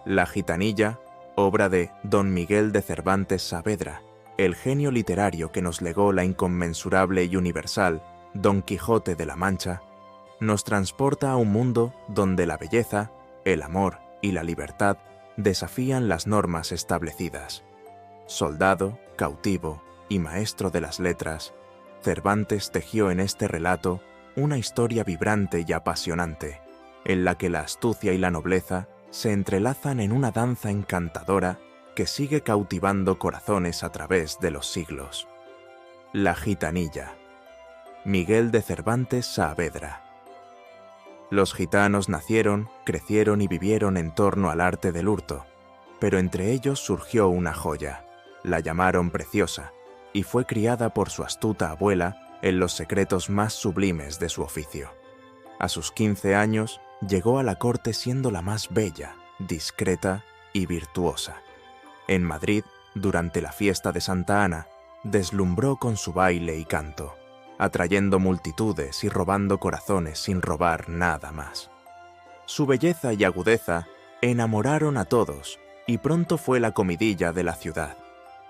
La gitanilla, obra de Don Miguel de Cervantes Saavedra, el genio literario que nos legó la inconmensurable y universal Don Quijote de la Mancha, nos transporta a un mundo donde la belleza, el amor y la libertad desafían las normas establecidas. Soldado, cautivo y maestro de las letras, Cervantes tejió en este relato una historia vibrante y apasionante, en la que la astucia y la nobleza se entrelazan en una danza encantadora que sigue cautivando corazones a través de los siglos. La gitanilla. Miguel de Cervantes Saavedra. Los gitanos nacieron, crecieron y vivieron en torno al arte del hurto, pero entre ellos surgió una joya. La llamaron Preciosa, y fue criada por su astuta abuela en los secretos más sublimes de su oficio. A sus 15 años, llegó a la corte siendo la más bella, discreta y virtuosa. En Madrid, durante la fiesta de Santa Ana, deslumbró con su baile y canto, atrayendo multitudes y robando corazones sin robar nada más. Su belleza y agudeza enamoraron a todos y pronto fue la comidilla de la ciudad.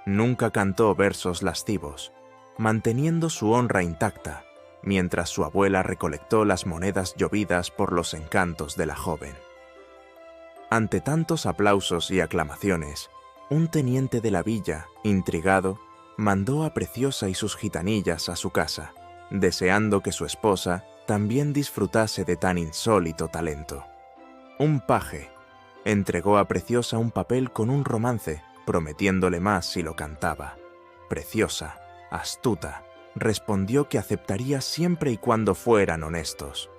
Nunca cantó versos lascivos, manteniendo su honra intacta, mientras su abuela recolectó las monedas llovidas por los encantos de la joven. Ante tantos aplausos y aclamaciones, un teniente de la villa, intrigado, mandó a Preciosa y sus gitanillas a su casa, deseando que su esposa también disfrutase de tan insólito talento. Un paje entregó a Preciosa un papel con un romance, prometiéndole más si lo cantaba. Preciosa, astuta, respondió que aceptaría siempre y cuando fueran honestos.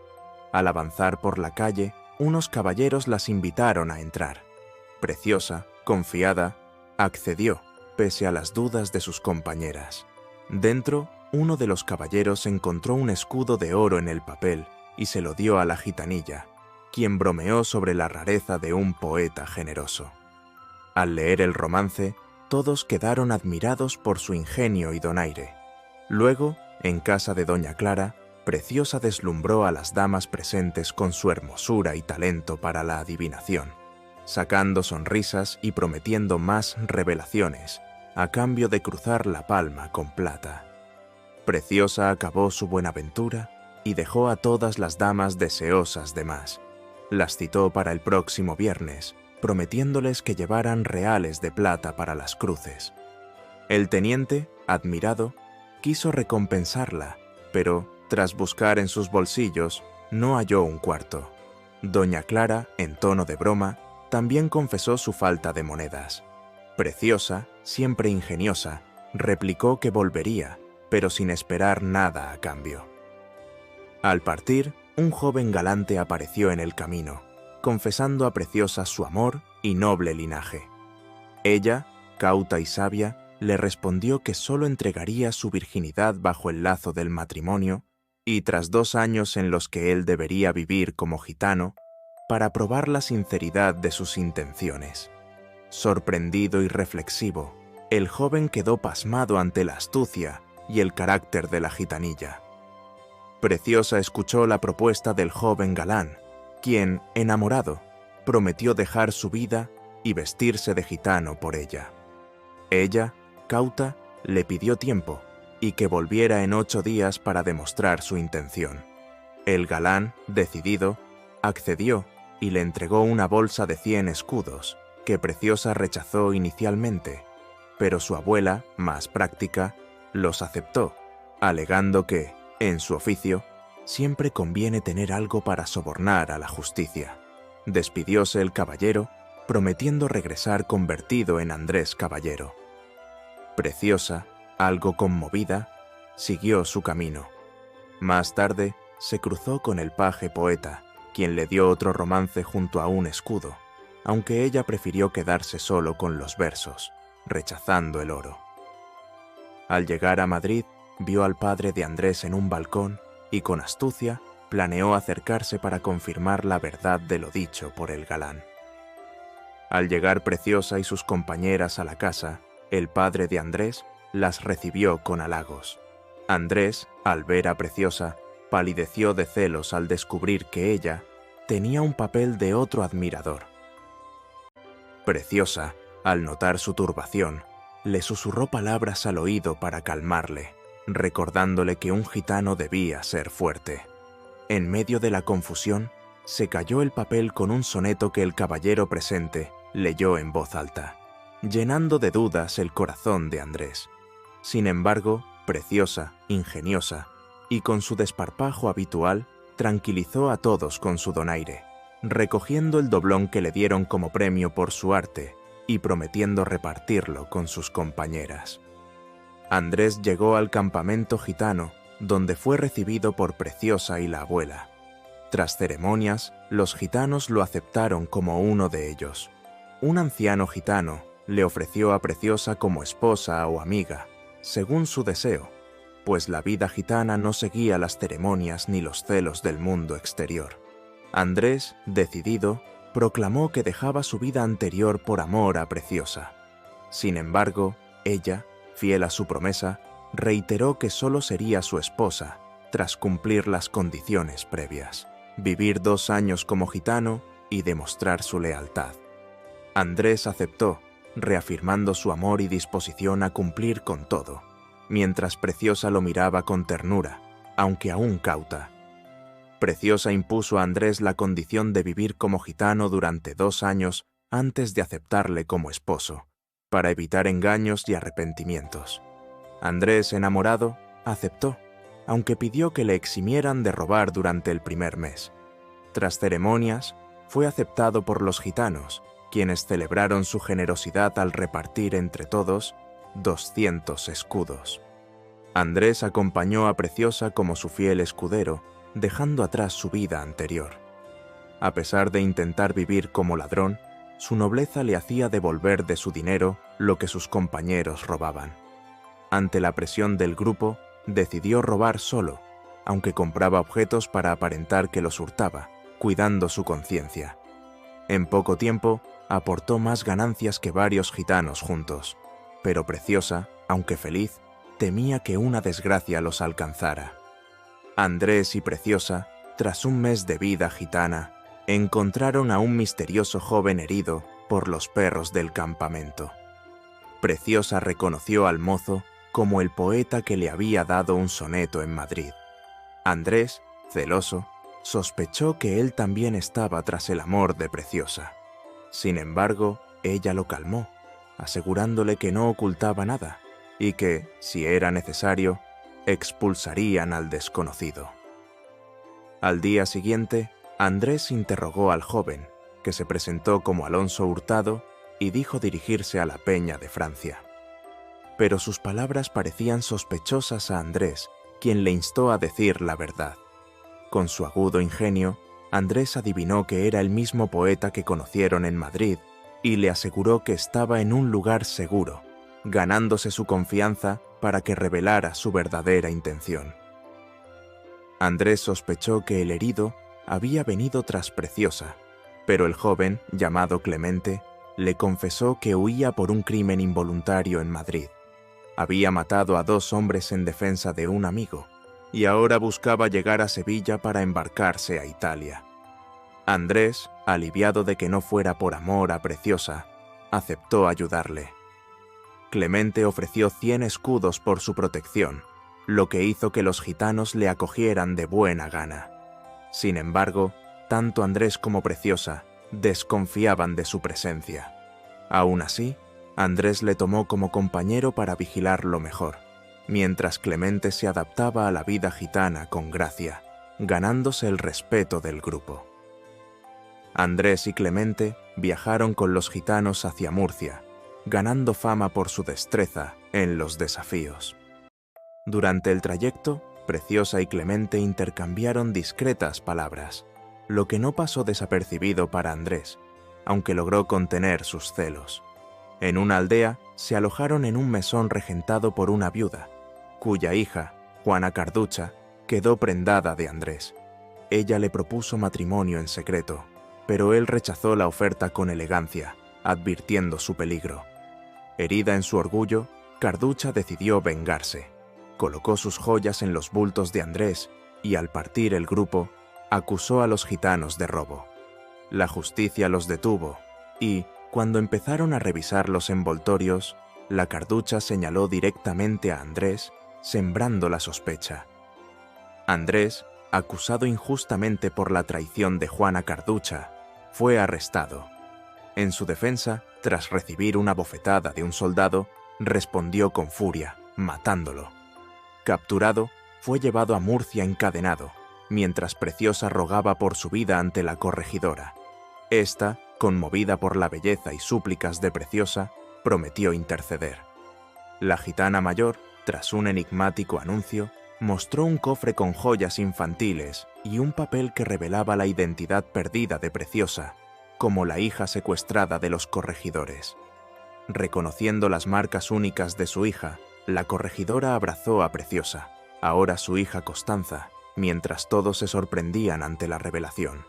Al avanzar por la calle, unos caballeros las invitaron a entrar. Preciosa, confiada, accedió, pese a las dudas de sus compañeras. Dentro, uno de los caballeros encontró un escudo de oro en el papel y se lo dio a la gitanilla, quien bromeó sobre la rareza de un poeta generoso. Al leer el romance, todos quedaron admirados por su ingenio y donaire. Luego, en casa de doña Clara, Preciosa deslumbró a las damas presentes con su hermosura y talento para la adivinación, sacando sonrisas y prometiendo más revelaciones, a cambio de cruzar la palma con plata. Preciosa acabó su buenaventura y dejó a todas las damas deseosas de más. Las citó para el próximo viernes, prometiéndoles que llevaran reales de plata para las cruces. El teniente, admirado, quiso recompensarla, pero, tras buscar en sus bolsillos, no halló un cuarto. Doña Clara, en tono de broma, también confesó su falta de monedas. Preciosa, siempre ingeniosa, replicó que volvería, pero sin esperar nada a cambio. Al partir, un joven galante apareció en el camino, confesando a Preciosa su amor y noble linaje. Ella, cauta y sabia, le respondió que solo entregaría su virginidad bajo el lazo del matrimonio y tras 2 años en los que él debería vivir como gitano, para probar la sinceridad de sus intenciones. Sorprendido y reflexivo, el joven quedó pasmado ante la astucia y el carácter de la gitanilla. Preciosa escuchó la propuesta del joven galán, quien, enamorado, prometió dejar su vida y vestirse de gitano por ella. Ella, cauta, le pidió tiempo y que volviera en 8 días para demostrar su intención. El galán, decidido, accedió y le entregó una bolsa de 100 escudos, que Preciosa rechazó inicialmente, pero su abuela, más práctica, los aceptó, alegando que, en su oficio, siempre conviene tener algo para sobornar a la justicia. Despidióse el caballero, prometiendo regresar convertido en Andrés Caballero. Preciosa, algo conmovida, siguió su camino. Más tarde, se cruzó con el paje poeta, quien le dio otro romance junto a un escudo, aunque ella prefirió quedarse solo con los versos, rechazando el oro. Al llegar a Madrid, vio al padre de Andrés en un balcón y con astucia planeó acercarse para confirmar la verdad de lo dicho por el galán. Al llegar Preciosa y sus compañeras a la casa, el padre de Andrés las recibió con halagos. Andrés, al ver a Preciosa, palideció de celos al descubrir que ella tenía un papel de otro admirador. Preciosa, al notar su turbación, le susurró palabras al oído para calmarle, recordándole que un gitano debía ser fuerte. En medio de la confusión, se cayó el papel con un soneto que el caballero presente leyó en voz alta, llenando de dudas el corazón de Andrés. Sin embargo, Preciosa, ingeniosa, y con su desparpajo habitual, tranquilizó a todos con su donaire, recogiendo el doblón que le dieron como premio por su arte y prometiendo repartirlo con sus compañeras. Andrés llegó al campamento gitano, donde fue recibido por Preciosa y la abuela. Tras ceremonias, los gitanos lo aceptaron como uno de ellos. Un anciano gitano le ofreció a Preciosa como esposa o amiga, según su deseo, pues la vida gitana no seguía las ceremonias ni los celos del mundo exterior. Andrés, decidido, proclamó que dejaba su vida anterior por amor a Preciosa. Sin embargo, ella, fiel a su promesa, reiteró que solo sería su esposa tras cumplir las condiciones previas, vivir 2 años como gitano y demostrar su lealtad. Andrés aceptó, reafirmando su amor y disposición a cumplir con todo, mientras Preciosa lo miraba con ternura, aunque aún cauta. Preciosa impuso a Andrés la condición de vivir como gitano durante 2 años antes de aceptarle como esposo, para evitar engaños y arrepentimientos. Andrés, enamorado, aceptó, aunque pidió que le eximieran de robar durante el primer mes. Tras ceremonias, fue aceptado por los gitanos, quienes celebraron su generosidad al repartir entre todos 200 escudos. Andrés acompañó a Preciosa como su fiel escudero, dejando atrás su vida anterior. A pesar de intentar vivir como ladrón, su nobleza le hacía devolver de su dinero lo que sus compañeros robaban. Ante la presión del grupo, decidió robar solo, aunque compraba objetos para aparentar que los hurtaba, cuidando su conciencia. En poco tiempo, aportó más ganancias que varios gitanos juntos, pero Preciosa, aunque feliz, temía que una desgracia los alcanzara. Andrés y Preciosa, tras un mes de vida gitana, encontraron a un misterioso joven herido por los perros del campamento. Preciosa reconoció al mozo como el poeta que le había dado un soneto en Madrid. Andrés, celoso, sospechó que él también estaba tras el amor de Preciosa. Sin embargo, ella lo calmó, asegurándole que no ocultaba nada y que, si era necesario, expulsarían al desconocido. Al día siguiente, Andrés interrogó al joven, que se presentó como Alonso Hurtado y dijo dirigirse a la Peña de Francia. Pero sus palabras parecían sospechosas a Andrés, quien le instó a decir la verdad. Con su agudo ingenio, Andrés adivinó que era el mismo poeta que conocieron en Madrid y le aseguró que estaba en un lugar seguro, ganándose su confianza para que revelara su verdadera intención. Andrés sospechó que el herido había venido tras Preciosa, pero el joven, llamado Clemente, le confesó que huía por un crimen involuntario en Madrid. Había matado a 2 hombres en defensa de un amigo, y ahora buscaba llegar a Sevilla para embarcarse a Italia. Andrés, aliviado de que no fuera por amor a Preciosa, aceptó ayudarle. Clemente ofreció 100 escudos por su protección, lo que hizo que los gitanos le acogieran de buena gana. Sin embargo, tanto Andrés como Preciosa desconfiaban de su presencia. Aún así, Andrés le tomó como compañero para vigilarlo mejor, mientras Clemente se adaptaba a la vida gitana con gracia, ganándose el respeto del grupo. Andrés y Clemente viajaron con los gitanos hacia Murcia, ganando fama por su destreza en los desafíos. Durante el trayecto, Preciosa y Clemente intercambiaron discretas palabras, lo que no pasó desapercibido para Andrés, aunque logró contener sus celos. En una aldea, se alojaron en un mesón regentado por una viuda, cuya hija, Juana Carducha, quedó prendada de Andrés. Ella le propuso matrimonio en secreto, pero él rechazó la oferta con elegancia, advirtiendo su peligro. Herida en su orgullo, Carducha decidió vengarse. Colocó sus joyas en los bultos de Andrés y, al partir el grupo, acusó a los gitanos de robo. La justicia los detuvo y, Cuando empezaron a revisar los envoltorios, la carducha señaló directamente a Andrés, sembrando la sospecha. Andrés, acusado injustamente por la traición de Juana Carducha, fue arrestado. En su defensa, tras recibir una bofetada de un soldado, respondió con furia, matándolo. Capturado, fue llevado a Murcia encadenado, mientras Preciosa rogaba por su vida ante la corregidora. Esta, conmovida por la belleza y súplicas de Preciosa, prometió interceder. La gitana mayor, tras un enigmático anuncio, mostró un cofre con joyas infantiles y un papel que revelaba la identidad perdida de Preciosa, como la hija secuestrada de los corregidores. Reconociendo las marcas únicas de su hija, la corregidora abrazó a Preciosa, ahora su hija Constanza, mientras todos se sorprendían ante la revelación.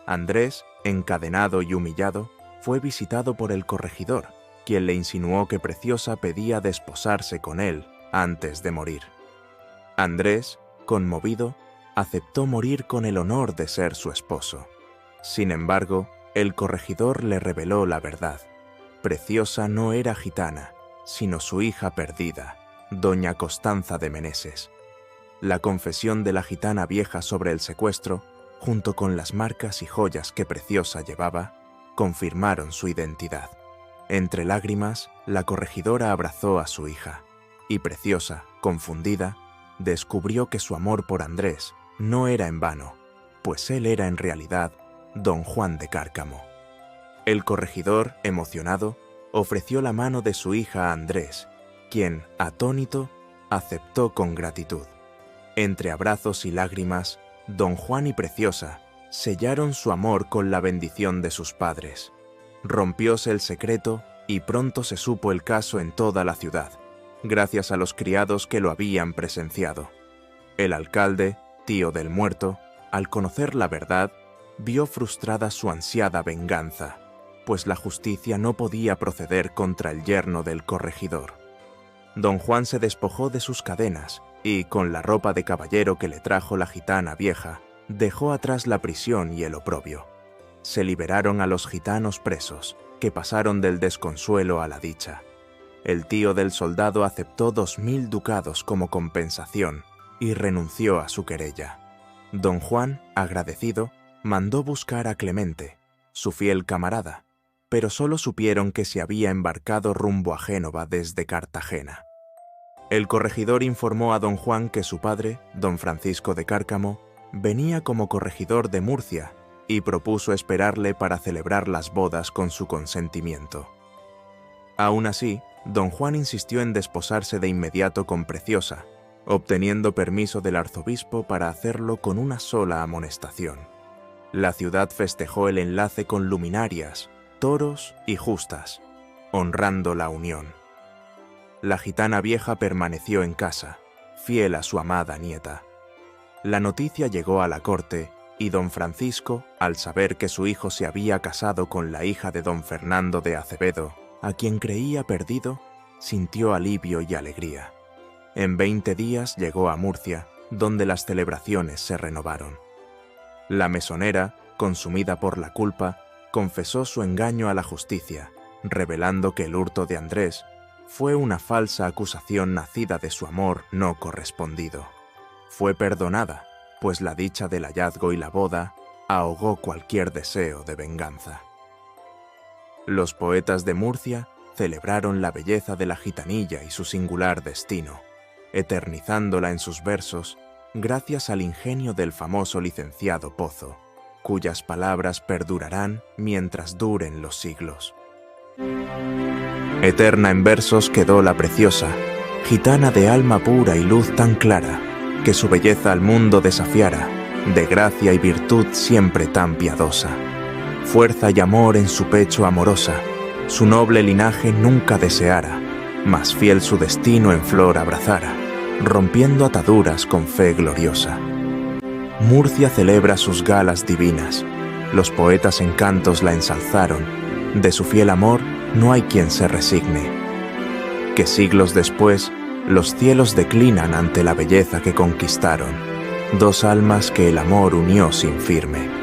Andrés, encadenado y humillado, fue visitado por el corregidor, quien le insinuó que Preciosa pedía desposarse con él antes de morir. Andrés, conmovido, aceptó morir con el honor de ser su esposo. Sin embargo, el corregidor le reveló la verdad. Preciosa no era gitana, sino su hija perdida, doña Constanza de Meneses. La confesión de la gitana vieja sobre el secuestro, junto con las marcas y joyas que Preciosa llevaba, confirmaron su identidad. Entre lágrimas, la corregidora abrazó a su hija, y Preciosa, confundida, descubrió que su amor por Andrés no era en vano, pues él era en realidad don Juan de Cárcamo. El corregidor, emocionado, ofreció la mano de su hija a Andrés, quien, atónito, aceptó con gratitud. Entre abrazos y lágrimas, don Juan y Preciosa sellaron su amor con la bendición de sus padres. Rompióse el secreto y pronto se supo el caso en toda la ciudad, gracias a los criados que lo habían presenciado. El alcalde, tío del muerto, al conocer la verdad, vio frustrada su ansiada venganza, pues la justicia no podía proceder contra el yerno del corregidor. Don Juan se despojó de sus cadenas y, con la ropa de caballero que le trajo la gitana vieja, dejó atrás la prisión y el oprobio. Se liberaron a los gitanos presos, que pasaron del desconsuelo a la dicha. El tío del soldado aceptó 2000 ducados como compensación y renunció a su querella. Don Juan, agradecido, mandó buscar a Clemente, su fiel camarada, pero solo supieron que se había embarcado rumbo a Génova desde Cartagena. El corregidor informó a don Juan que su padre, don Francisco de Cárcamo, venía como corregidor de Murcia y propuso esperarle para celebrar las bodas con su consentimiento. Aún así, don Juan insistió en desposarse de inmediato con Preciosa, obteniendo permiso del arzobispo para hacerlo con una sola amonestación. La ciudad festejó el enlace con luminarias, toros y justas, honrando la unión. La gitana vieja permaneció en casa, fiel a su amada nieta. La noticia llegó a la corte y don Francisco, al saber que su hijo se había casado con la hija de don Fernando de Acevedo, a quien creía perdido, sintió alivio y alegría. En 20 días llegó a Murcia, donde las celebraciones se renovaron. La mesonera, consumida por la culpa, confesó su engaño a la justicia, revelando que el hurto de Andrés fue una falsa acusación nacida de su amor no correspondido. Fue perdonada, pues la dicha del hallazgo y la boda ahogó cualquier deseo de venganza. Los poetas de Murcia celebraron la belleza de la gitanilla y su singular destino, eternizándola en sus versos gracias al ingenio del famoso licenciado Pozo, cuyas palabras perdurarán mientras duren los siglos. Eterna en versos quedó la Preciosa, gitana de alma pura y luz tan clara, que su belleza al mundo desafiara, de gracia y virtud siempre tan piadosa. Fuerza y amor en su pecho amorosa, su noble linaje nunca deseara, mas fiel su destino en flor abrazara, rompiendo ataduras con fe gloriosa. Murcia celebra sus galas divinas, los poetas en cantos la ensalzaron, de su fiel amor no hay quien se resigne. Que siglos después, los cielos declinan ante la belleza que conquistaron, dos almas que el amor unió sin firme.